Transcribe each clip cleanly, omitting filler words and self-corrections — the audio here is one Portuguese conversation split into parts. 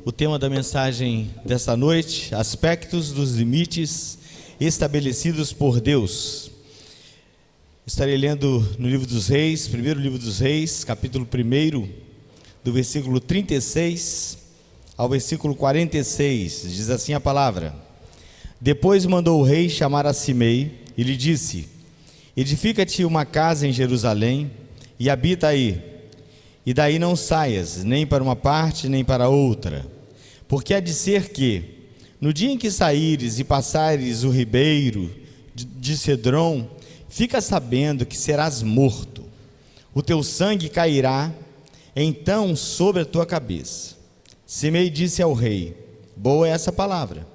o tema da mensagem desta noite: aspectos dos limites estabelecidos por Deus. Estarei lendo no livro dos Reis, primeiro livro dos Reis, capítulo 1, do versículo 36 ao versículo 46, diz assim a palavra: Depois mandou o rei chamar a Simei e lhe disse: Edifica-te uma casa em Jerusalém e habita aí, e daí não saias, nem para uma parte, nem para outra, porque há de ser que, no dia em que saíres e passares o ribeiro de Cedron, fica sabendo que serás morto, o teu sangue cairá então sobre a tua cabeça. Simei disse ao rei: Boa é essa palavra.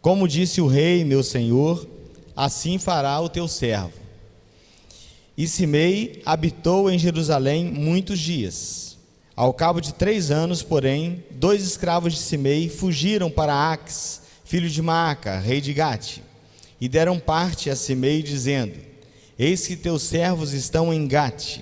Como disse o rei, meu senhor, assim fará o teu servo. E Simei habitou em Jerusalém muitos dias. Ao cabo de 3 anos, porém, 2 escravos de Simei fugiram para Aques, filho de Maaca, rei de Gate, e deram parte a Simei, dizendo: Eis que teus servos estão em Gate.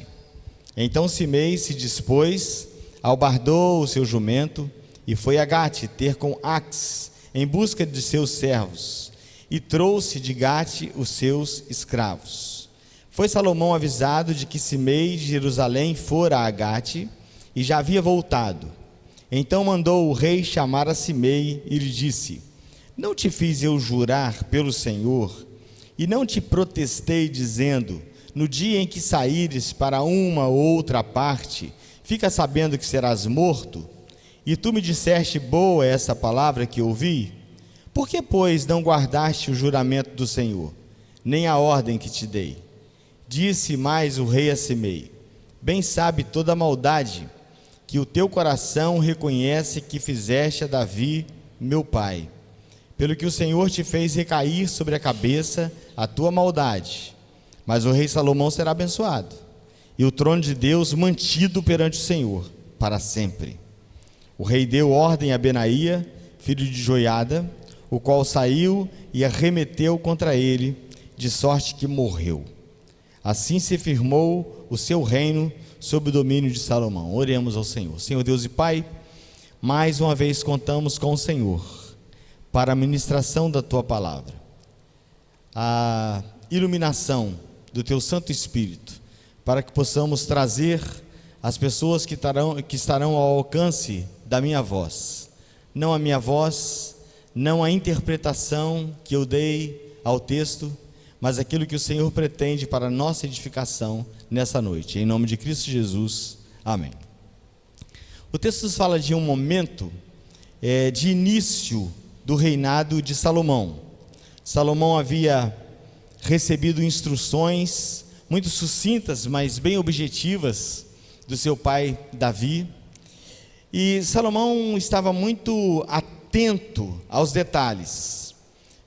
Então Simei se dispôs, albardou o seu jumento, e foi a Gate ter com Aques, em busca de seus servos, e trouxe de Gate os seus escravos. Foi Salomão avisado de que Simei de Jerusalém fora a Gate, e já havia voltado. Então mandou o rei chamar a Simei e lhe disse: Não te fiz eu jurar pelo Senhor, e não te protestei dizendo: No dia em que saíres para uma ou outra parte, fica sabendo que serás morto? E tu me disseste: Boa é essa palavra que ouvi? Por que, pois, não guardaste o juramento do Senhor, nem a ordem que te dei? Disse mais o rei a Simei: Bem sabe toda a maldade que o teu coração reconhece que fizeste a Davi, meu pai, pelo que o Senhor te fez recair sobre a cabeça a tua maldade. Mas o rei Salomão será abençoado, e o trono de Deus mantido perante o Senhor para sempre. O rei deu ordem a Benaía, filho de Joiada, o qual saiu e arremeteu contra ele, de sorte que morreu. Assim se firmou o seu reino sob o domínio de Salomão. Oremos ao Senhor. Senhor Deus e Pai, mais uma vez contamos com o Senhor para a ministração da Tua palavra, a iluminação do Teu Santo Espírito, para que possamos trazer as pessoas que estarão ao alcance da minha voz, não a minha voz, não a interpretação que eu dei ao texto, mas aquilo que o Senhor pretende para a nossa edificação nessa noite. Em nome de Cristo Jesus, amém. O texto nos fala de um momento de início do reinado de Salomão. Salomão havia recebido instruções muito sucintas, mas bem objetivas, do seu pai Davi. E Salomão estava muito atento aos detalhes,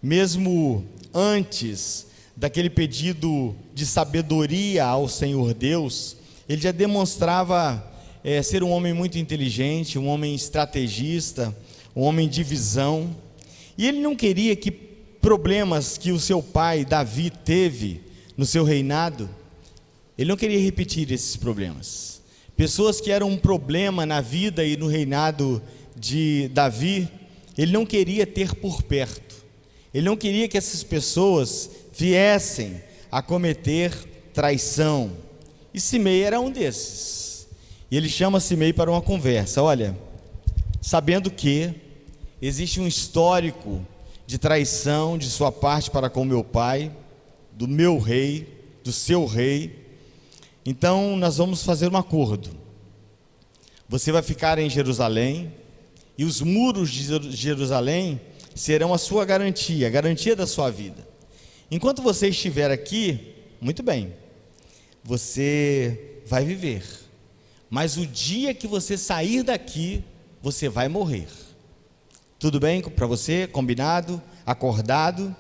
mesmo antes daquele pedido de sabedoria ao Senhor Deus. Ele já demonstrava ser um homem muito inteligente, um homem estrategista, um homem de visão, e ele não queria que problemas que o seu pai Davi teve no seu reinado, ele não queria repetir esses problemas. Pessoas que eram um problema na vida e no reinado de Davi, ele não queria ter por perto. Ele não queria que essas pessoas viessem a cometer traição. E Simei era um desses. E ele chama Simei para uma conversa. Olha, sabendo que existe um histórico de traição de sua parte para com meu pai, do meu rei, do seu rei, então nós vamos fazer um acordo. Você vai ficar em Jerusalém, e os muros de Jerusalém serão a sua garantia, a garantia da sua vida. Enquanto você estiver aqui, muito bem, você vai viver, mas o dia que você sair daqui, você vai morrer. Tudo bem para você? Combinado? Acordado?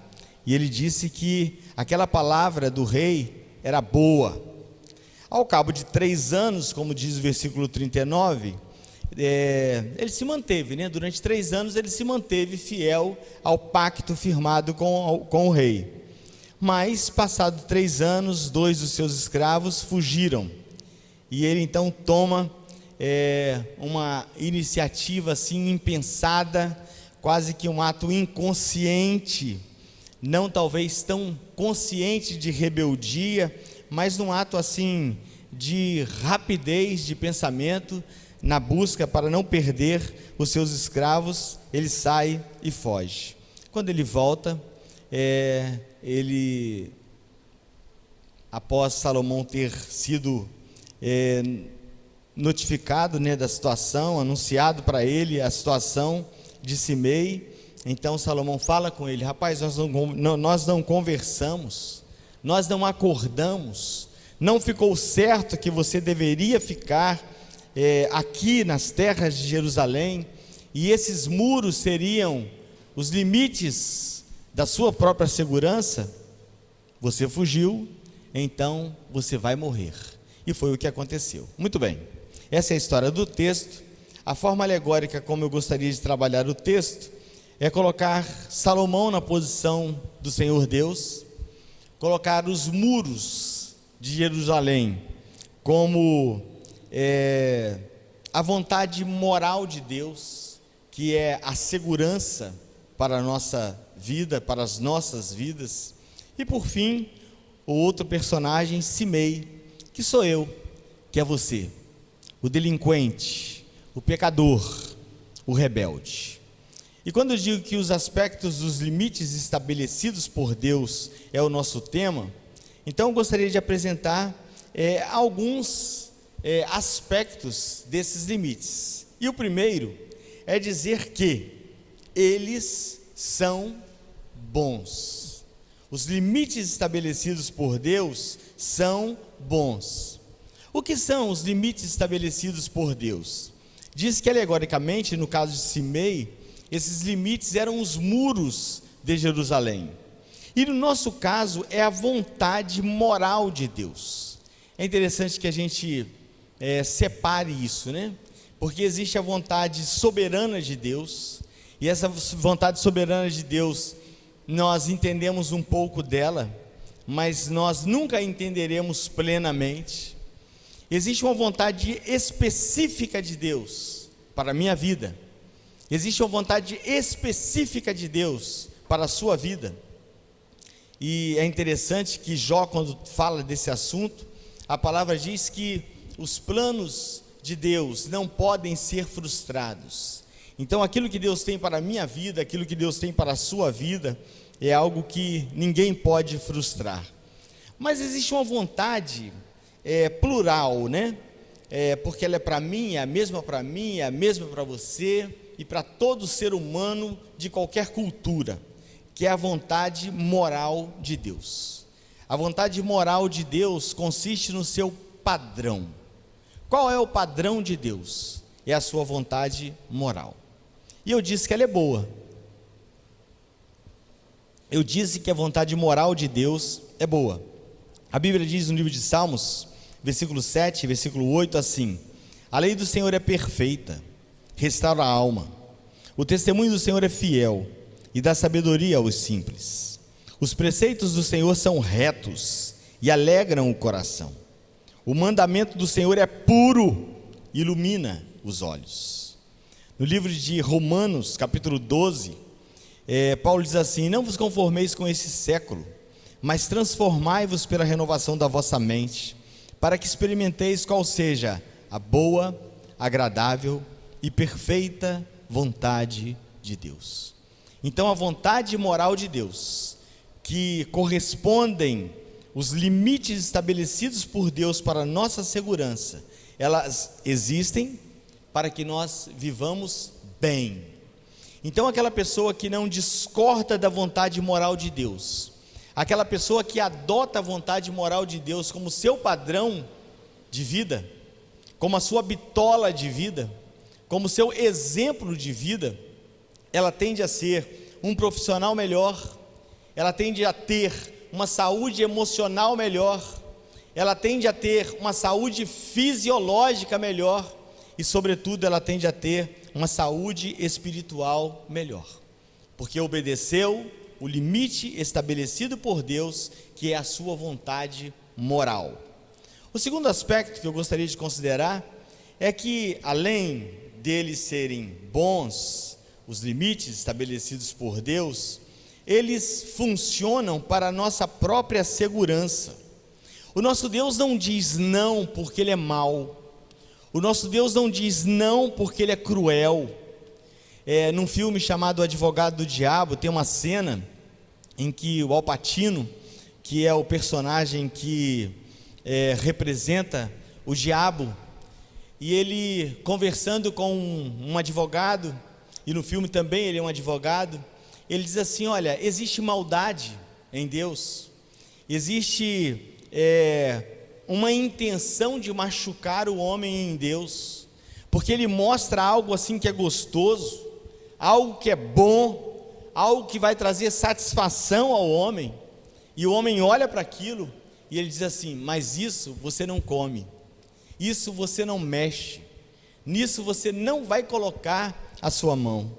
E ele disse que aquela palavra do rei era boa. Ao cabo de 3 anos, como diz o versículo 39, ele se manteve, durante 3 anos ele se manteve fiel ao pacto firmado com o rei. Mas, passados 3 anos, 2 dos seus escravos fugiram, e ele então toma uma iniciativa assim impensada, quase que um ato inconsciente, não talvez tão consciente de rebeldia, mas num ato assim de rapidez de pensamento, na busca para não perder os seus escravos, ele sai e foge. Quando ele volta, após Salomão ter sido notificado, da situação, anunciado para ele a situação de Simei, então Salomão fala com ele: rapaz, nós não conversamos, nós não acordamos, não ficou certo que você deveria ficar aqui nas terras de Jerusalém, e esses muros seriam os limites da sua própria segurança? Você fugiu, então você vai morrer. E foi o que aconteceu. Muito bem, essa é a história do texto. A forma alegórica como eu gostaria de trabalhar o texto é colocar Salomão na posição do Senhor Deus, colocar os muros de Jerusalém como a vontade moral de Deus, que é a segurança para a nossa vida, para as nossas vidas. E por fim, o outro personagem, Simei, que sou eu, que é você, o delinquente, o pecador, o rebelde. E quando eu digo que os aspectos dos limites estabelecidos por Deus é o nosso tema, então eu gostaria de apresentar alguns aspectos desses limites. E o primeiro é dizer que eles são bons. Os limites estabelecidos por Deus são bons. O que são os limites estabelecidos por Deus? Diz que alegoricamente, no caso de Simei, esses limites eram os muros de Jerusalém. E no nosso caso é a vontade moral de Deus. É interessante que a gente separe isso, Porque existe a vontade soberana de Deus, e essa vontade soberana de Deus, nós entendemos um pouco dela, mas nós nunca entenderemos plenamente. Existe uma vontade específica de Deus para a minha vida. Existe uma vontade específica de Deus para a sua vida. E é interessante que Jó, quando fala desse assunto, a palavra diz que os planos de Deus não podem ser frustrados. Então aquilo que Deus tem para a minha vida, aquilo que Deus tem para a sua vida, é algo que ninguém pode frustrar. Mas existe uma vontade plural, porque ela é para mim, é a mesma para mim, é a mesma para você e para todo ser humano de qualquer cultura, que é a vontade moral de Deus. A vontade moral de Deus consiste no seu padrão. Qual é o padrão de Deus? É a sua vontade moral. E eu disse que ela é boa. Eu disse que a vontade moral de Deus é boa. A Bíblia diz no livro de Salmos, versículo 7, versículo 8, assim: a lei do Senhor é perfeita, restaura a alma. O testemunho do Senhor é fiel e dá sabedoria aos simples. Os preceitos do Senhor são retos e alegram o coração. O mandamento do Senhor é puro, ilumina os olhos. No livro de Romanos, capítulo 12, Paulo diz assim: não vos conformeis com esse século, mas transformai-vos pela renovação da vossa mente, para que experimenteis qual seja a boa, agradável e perfeita vontade de Deus. Então a vontade moral de Deus, que correspondem os limites estabelecidos por Deus para a nossa segurança, elas existem para que nós vivamos bem. Então aquela pessoa que não discorda da vontade moral de Deus, aquela pessoa que adota a vontade moral de Deus como seu padrão de vida, como a sua bitola de vida, como seu exemplo de vida, ela tende a ser um profissional melhor, ela tende a ter uma saúde emocional melhor, ela tende a ter uma saúde fisiológica melhor e, sobretudo, ela tende a ter uma saúde espiritual melhor, porque obedeceu o limite estabelecido por Deus, que é a sua vontade moral. O segundo aspecto que eu gostaria de considerar é que, além deles serem bons, os limites estabelecidos por Deus, eles funcionam para a nossa própria segurança. O nosso Deus não diz não porque Ele é mau. O nosso Deus não diz não porque Ele é cruel. Num filme chamado O Advogado do Diabo, tem uma cena em que o Al Pacino, que é o personagem que representa o diabo, e ele conversando com um advogado, e no filme também ele é um advogado, ele diz assim: olha, existe maldade em Deus, existe uma intenção de machucar o homem em Deus, porque Ele mostra algo assim que é gostoso, algo que é bom, algo que vai trazer satisfação ao homem, e o homem olha para aquilo, e ele diz assim: mas isso você não come, isso você não mexe, nisso você não vai colocar a sua mão.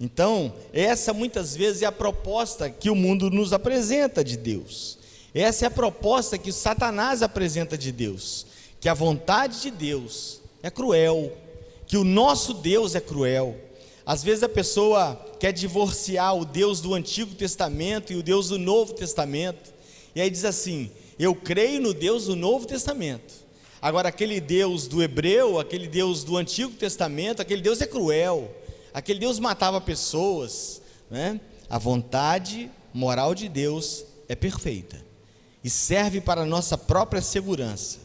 Então, essa muitas vezes é a proposta que o mundo nos apresenta de Deus. Essa é a proposta que Satanás apresenta de Deus, que a vontade de Deus é cruel, que o nosso Deus é cruel. Às vezes a pessoa quer divorciar o Deus do Antigo Testamento e o Deus do Novo Testamento, e aí diz assim: eu creio no Deus do Novo Testamento, agora aquele Deus do Hebreu, aquele Deus do Antigo Testamento, aquele Deus é cruel, aquele Deus matava pessoas, né? A vontade moral de Deus é perfeita e serve para a nossa própria segurança.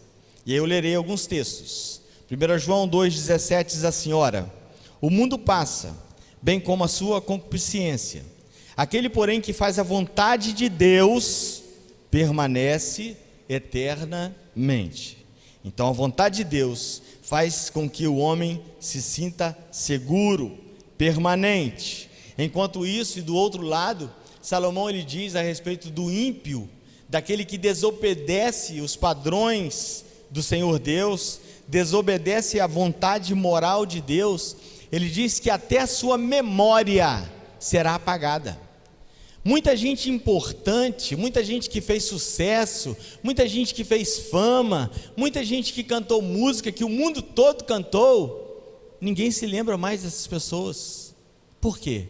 E aí eu lerei alguns textos. 1 João 2,17 diz assim: ora, o mundo passa, bem como a sua concupiscência, aquele porém que faz a vontade de Deus permanece eternamente. Então a vontade de Deus faz com que o homem se sinta seguro, permanente. Enquanto isso, e do outro lado, Salomão ele diz a respeito do ímpio, daquele que desobedece os padrões do Senhor Deus, desobedece a vontade moral de Deus, ele diz que até a sua memória será apagada. Muita gente importante, muita gente que fez sucesso, muita gente que fez fama, muita gente que cantou música que o mundo todo cantou, ninguém se lembra mais dessas pessoas. Por quê?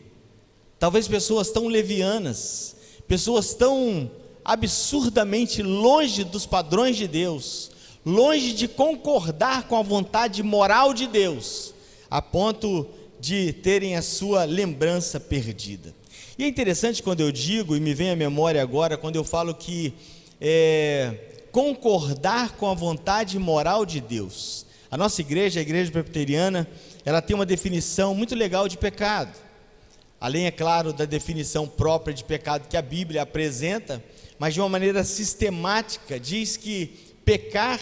Talvez pessoas tão levianas, pessoas tão absurdamente longe dos padrões de Deus, longe de concordar com a vontade moral de Deus, a ponto de terem a sua lembrança perdida. E é interessante quando eu digo, e me vem à memória agora, quando eu falo que concordar com a vontade moral de Deus. A nossa igreja, a igreja presbiteriana, ela tem uma definição muito legal de pecado. Além, é claro, da definição própria de pecado que a Bíblia apresenta, mas de uma maneira sistemática, diz que pecar,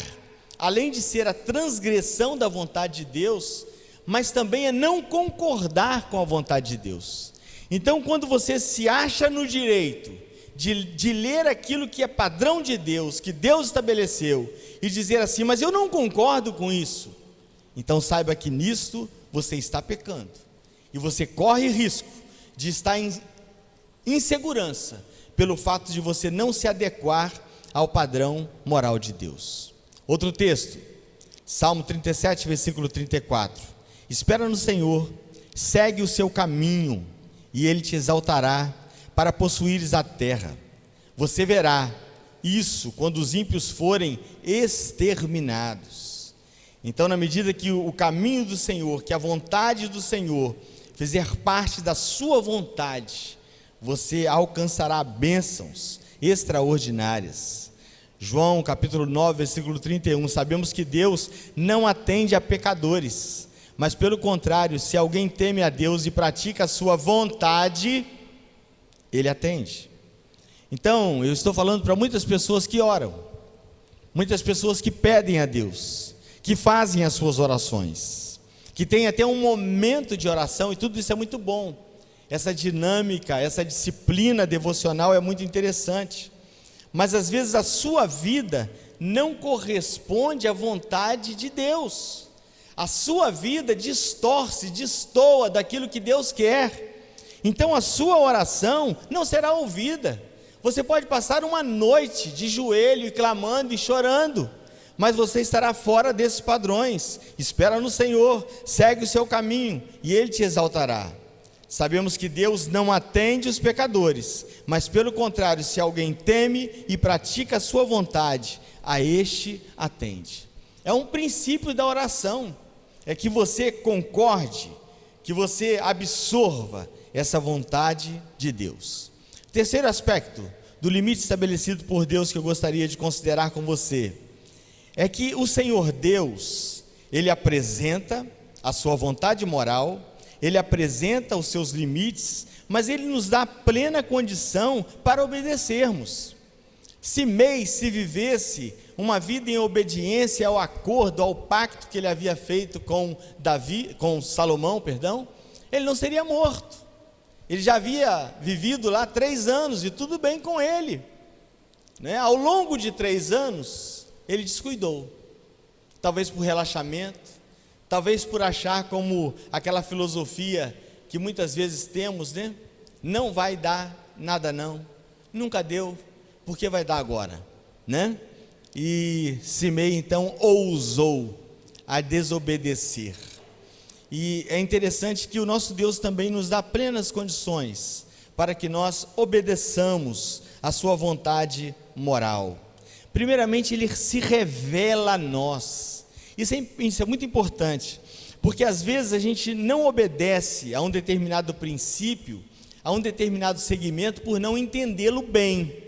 além de ser a transgressão da vontade de Deus, mas também é não concordar com a vontade de Deus. Então, quando você se acha no direito de ler aquilo que é padrão de Deus, que Deus estabeleceu, e dizer assim: mas eu não concordo com isso, então saiba que nisto você está pecando, e você corre risco de estar em insegurança, pelo fato de você não se adequar ao padrão moral de Deus. Outro texto, Salmo 37, versículo 34, espera no Senhor, segue o seu caminho, e Ele te exaltará para possuires a terra. Você verá isso quando os ímpios forem exterminados. Então, na medida que o caminho do Senhor, que a vontade do Senhor fizer parte da sua vontade, você alcançará bênçãos extraordinárias. João capítulo 9, versículo 31, sabemos que Deus não atende a pecadores, mas pelo contrário, se alguém teme a Deus e pratica a sua vontade, Ele atende. Então, eu estou falando para muitas pessoas que oram, muitas pessoas que pedem a Deus, que fazem as suas orações, que têm até um momento de oração, e tudo isso é muito bom. Essa dinâmica, essa disciplina devocional é muito interessante, mas às vezes a sua vida não corresponde à vontade de Deus. A sua vida distorce, destoa daquilo que Deus quer. Então a sua oração não será ouvida. Você pode passar uma noite de joelho e clamando e chorando, mas você estará fora desses padrões. Espera no Senhor, segue o seu caminho e Ele te exaltará. Sabemos que Deus não atende os pecadores, mas pelo contrário, se alguém teme e pratica a sua vontade, a este atende. É um princípio da oração, é que você concorde, que você absorva essa vontade de Deus. Terceiro aspecto do limite estabelecido por Deus que eu gostaria de considerar com você, é que o Senhor Deus, Ele apresenta a sua vontade moral, Ele apresenta os seus limites, mas Ele nos dá plena condição para obedecermos. Se vivesse uma vida em obediência ao acordo, ao pacto que ele havia feito com Salomão, ele não seria morto. Ele já havia vivido lá 3 anos e tudo bem com ele, né? Ao longo de 3 anos, ele descuidou, talvez por relaxamento, talvez por achar como aquela filosofia que muitas vezes temos, né? Não vai dar nada não, nunca deu, por que vai dar agora, né? E Simei então ousou a desobedecer. E é interessante que o nosso Deus também nos dá plenas condições para que nós obedeçamos a sua vontade moral. Primeiramente, Ele se revela a nós. Isso é muito importante, porque às vezes a gente não obedece a um determinado princípio, a um determinado segmento, por não entendê-lo bem.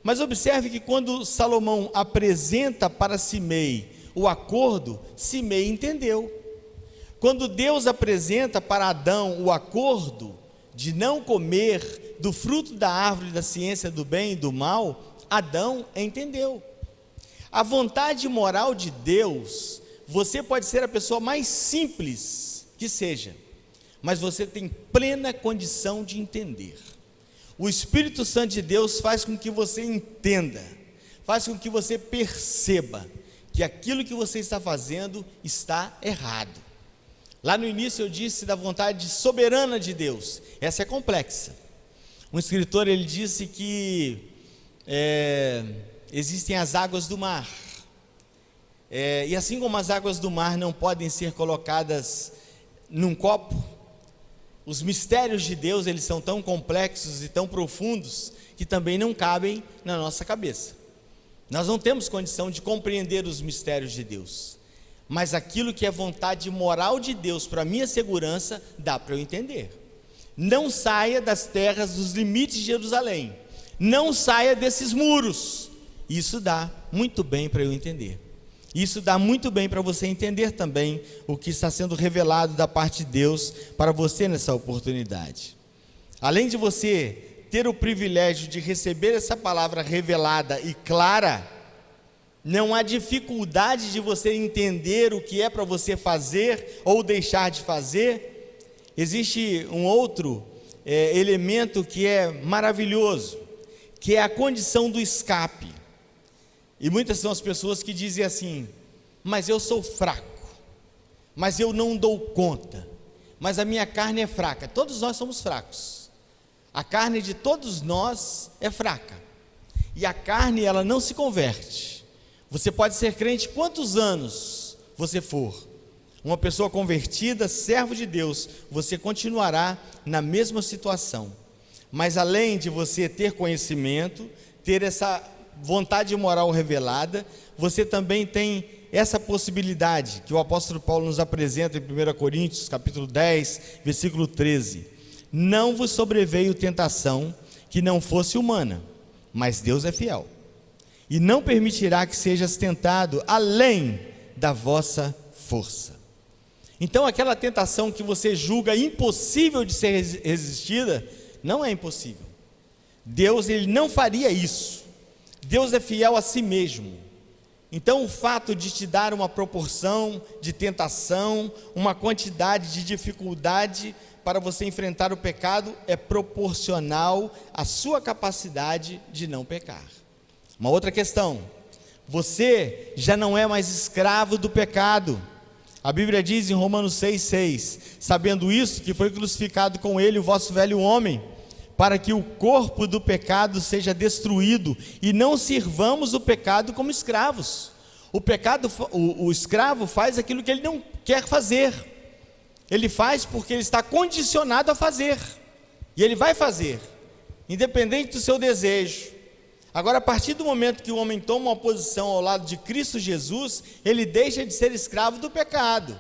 Mas observe que quando Salomão apresenta para Simei o acordo, Simei entendeu. Quando Deus apresenta para Adão o acordo de não comer do fruto da árvore da ciência do bem e do mal, Adão entendeu. A vontade moral de Deus, você pode ser a pessoa mais simples que seja, mas você tem plena condição de entender. O Espírito Santo de Deus faz com que você entenda, faz com que você perceba que aquilo que você está fazendo está errado. Lá no início eu disse da vontade soberana de Deus, essa é complexa. Um escritor, ele disse que existem as águas do mar, e assim como as águas do mar não podem ser colocadas num copo, os mistérios de Deus, eles são tão complexos e tão profundos, que também não cabem na nossa cabeça. Nós não temos condição de compreender os mistérios de Deus, mas aquilo que é vontade moral de Deus para a minha segurança, dá para eu entender. Não saia das terras, dos limites de Jerusalém, não saia desses muros, isso dá muito bem para eu entender. Isso dá muito bem para você entender também o que está sendo revelado da parte de Deus para você nessa oportunidade. Além de você ter o privilégio de receber essa palavra revelada e clara, não há dificuldade de você entender o que é para você fazer ou deixar de fazer. Existe um outro elemento que é maravilhoso, que é a condição do escape. E muitas são as pessoas que dizem assim: mas eu sou fraco, mas eu não dou conta, mas a minha carne é fraca. Todos nós somos fracos, a carne de todos nós é fraca, e a carne, ela não se converte. Você pode ser crente quantos anos você for, uma pessoa convertida, servo de Deus, você continuará na mesma situação. Mas além de você ter conhecimento, ter essa vontade moral revelada, você também tem essa possibilidade que o apóstolo Paulo nos apresenta em 1 Coríntios capítulo 10, versículo 13: não vos sobreveio tentação que não fosse humana, mas Deus é fiel, e não permitirá que sejas tentado além da vossa força. Então aquela tentação que você julga impossível de ser resistida, não é impossível. Deus, ele não faria isso. Deus é fiel a si mesmo. Então o fato de te dar uma proporção de tentação, uma quantidade de dificuldade para você enfrentar o pecado, é proporcional à sua capacidade de não pecar. Uma outra questão: você já não é mais escravo do pecado. A Bíblia diz em Romanos 6,6: sabendo isso, que foi crucificado com ele o vosso velho homem, para que o corpo do pecado seja destruído, e não sirvamos o pecado como escravos. O pecado, o escravo faz aquilo que ele não quer fazer. Ele faz porque ele está condicionado a fazer. E ele vai fazer, independente do seu desejo. Agora, a partir do momento que o homem toma uma posição ao lado de Cristo Jesus, ele deixa de ser escravo do pecado.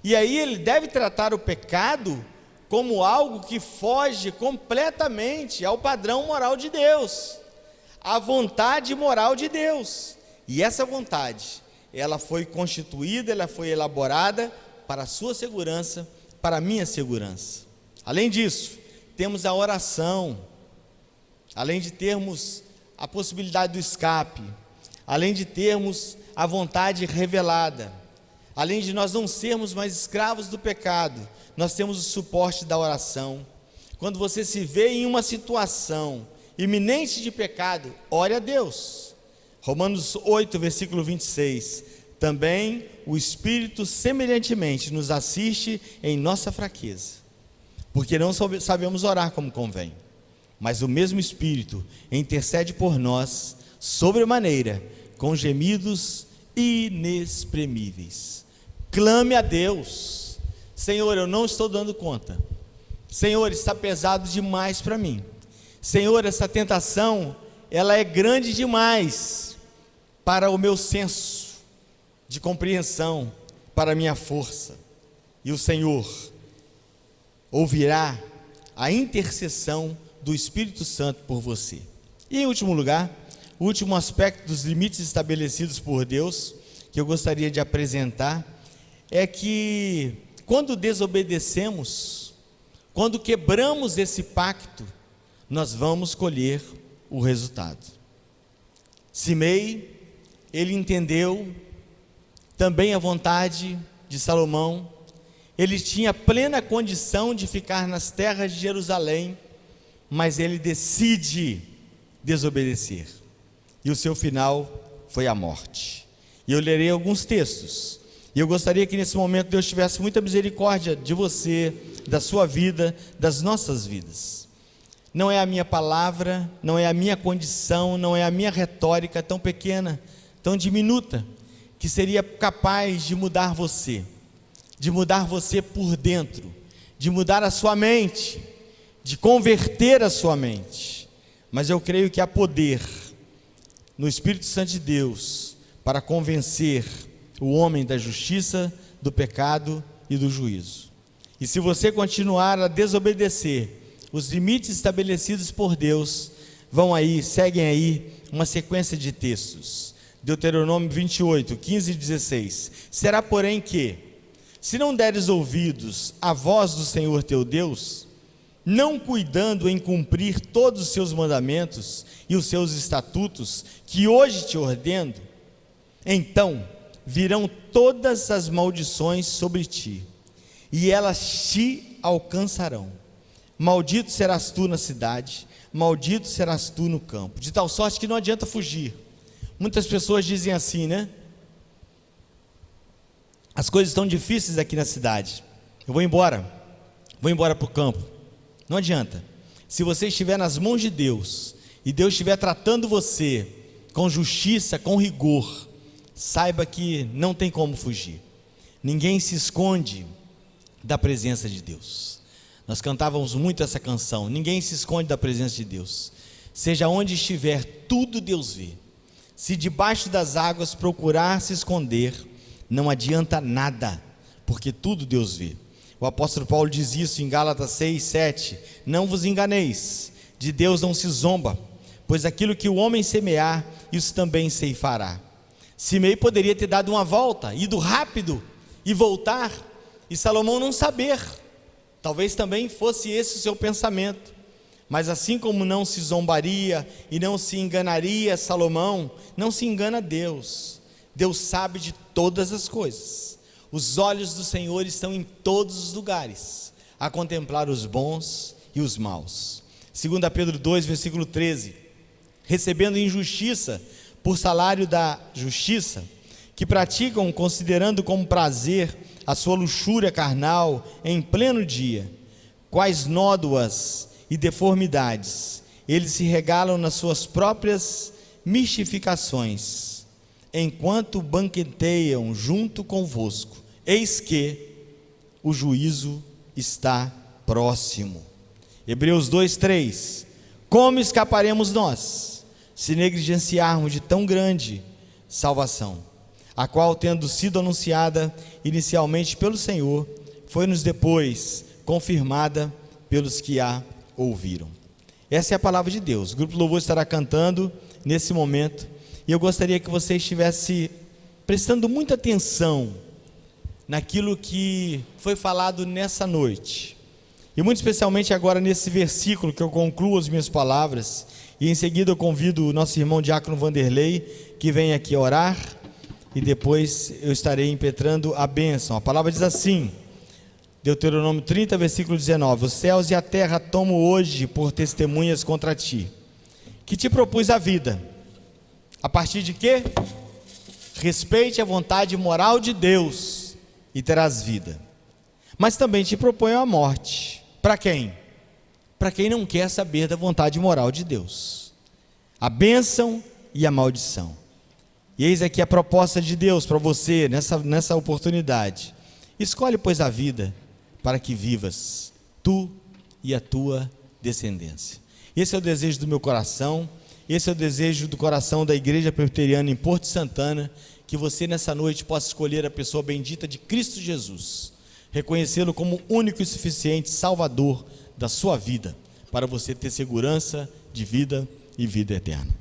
E aí ele deve tratar o pecado como algo que foge completamente ao padrão moral de Deus, à vontade moral de Deus. E essa vontade, ela foi constituída, ela foi elaborada para a sua segurança, para a minha segurança. Além disso, temos a oração, além de termos a possibilidade do escape, além de termos a vontade revelada, além de nós não sermos mais escravos do pecado, nós temos o suporte da oração. Quando você se vê em uma situação iminente de pecado, ore a Deus. Romanos 8, versículo 26, também o Espírito semelhantemente nos assiste em nossa fraqueza, porque não sabemos orar como convém, mas o mesmo Espírito intercede por nós, sobremaneira, com gemidos inexprimíveis. Clame a Deus: Senhor, eu não estou dando conta. Senhor, está pesado demais para mim. Senhor, essa tentação, ela é grande demais para o meu senso de compreensão, para a minha força. E o Senhor ouvirá a intercessão do Espírito Santo por você. E em último lugar, o último aspecto dos limites estabelecidos por Deus, que eu gostaria de apresentar, é que quando desobedecemos, quando quebramos esse pacto, nós vamos colher o resultado. Simei, ele entendeu também a vontade de Salomão. Ele tinha plena condição de ficar nas terras de Jerusalém, mas ele decide desobedecer, e o seu final foi a morte. E eu lerei alguns textos, e eu gostaria que nesse momento Deus tivesse muita misericórdia de você, da sua vida, das nossas vidas. Não é a minha palavra, não é a minha condição, não é a minha retórica tão pequena, tão diminuta, que seria capaz de mudar você por dentro, de mudar a sua mente, de converter a sua mente. Mas eu creio que há poder no Espírito Santo de Deus para convencer o homem da justiça, do pecado e do juízo. E se você continuar a desobedecer os limites estabelecidos por Deus, seguem aí uma sequência de textos. Deuteronômio 28, 15 e 16. Será, porém, que, se não deres ouvidos à voz do Senhor teu Deus, não cuidando em cumprir todos os seus mandamentos e os seus estatutos, que hoje te ordeno, então virão todas as maldições sobre ti, e elas te alcançarão. Maldito serás tu na cidade, maldito serás tu no campo, de tal sorte que não adianta fugir. Muitas pessoas dizem assim, né? As coisas estão difíceis aqui na cidade, eu vou embora para o campo. Não adianta. Se você estiver nas mãos de Deus, e Deus estiver tratando você com justiça, com rigor, saiba que não tem como fugir. Ninguém se esconde da presença de Deus. Nós cantávamos muito essa canção: ninguém se esconde da presença de Deus. Seja onde estiver, tudo Deus vê. Se debaixo das águas procurar se esconder, não adianta nada, porque tudo Deus vê. O apóstolo Paulo diz isso em Gálatas 6, 7. Não vos enganeis, de Deus não se zomba, pois aquilo que o homem semear, isso também ceifará. Simei poderia ter dado uma volta, ido rápido e voltar, e Salomão não saber. Talvez também fosse esse o seu pensamento. Mas assim como não se zombaria e não se enganaria Salomão, não se engana Deus. Deus sabe de todas as coisas. Os olhos do Senhor estão em todos os lugares, a contemplar os bons e os maus. 2 Pedro 2, versículo 13. Recebendo injustiça por salário da justiça, que praticam considerando como prazer a sua luxúria carnal em pleno dia, quais nódoas e deformidades eles se regalam nas suas próprias mistificações, enquanto banqueteiam junto convosco, eis que o juízo está próximo. Hebreus 2:3. Como escaparemos nós, se negligenciarmos de tão grande salvação, a qual, tendo sido anunciada inicialmente pelo Senhor, foi-nos depois confirmada pelos que a ouviram. Essa é a palavra de Deus. O grupo Louvor estará cantando nesse momento, e eu gostaria que você estivesse prestando muita atenção naquilo que foi falado nessa noite, e muito especialmente agora nesse versículo que eu concluo as minhas palavras, e em seguida eu convido o nosso irmão Diácono Vanderlei, que vem aqui orar, e depois eu estarei impetrando a bênção. A palavra diz assim, Deuteronômio 30, versículo 19: os céus e a terra tomo hoje por testemunhas contra ti, que te propus a vida, a partir de quê? Respeite a vontade moral de Deus e terás vida, mas também te proponho a morte. Para quem? Para quem não quer saber da vontade moral de Deus, a bênção e a maldição. E eis aqui a proposta de Deus para você nessa oportunidade: escolhe, pois, a vida, para que vivas, tu e a tua descendência. Esse é o desejo do meu coração, esse é o desejo do coração da Igreja Presbiteriana em Porto Santana, que você nessa noite possa escolher a pessoa bendita de Cristo Jesus, reconhecê-lo como único e suficiente Salvador da sua vida, para você ter segurança de vida e vida eterna.